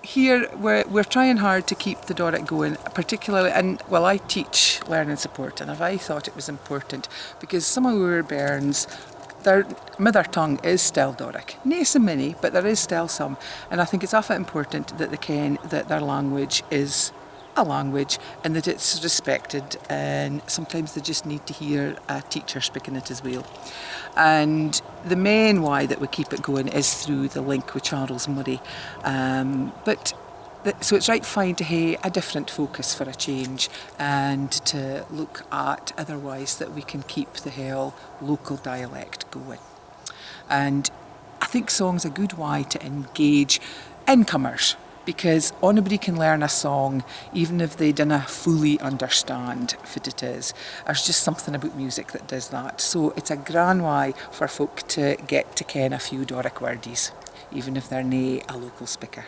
here we're trying hard to keep the Doric going, particularly, and well, I teach learning support, and I thought it was important because some of our bairns, their mother tongue is still Doric. Nae so many, but there is still some, and I think it's awfully important that they ken that their language is a language and that it's respected, and sometimes they just need to hear a teacher speaking it as well. And the main why that we keep it going is through the link with Charles Murray, so it's right fine to have a different focus for a change and to look at otherwise that we can keep the whole local dialect going. And I think song's a good way to engage incomers, because anybody can learn a song even if they dinna fully understand what it is. There's just something about music that does that. So it's a grand way for folk to get to ken a few Doric wordies, even if they're nae a local speaker.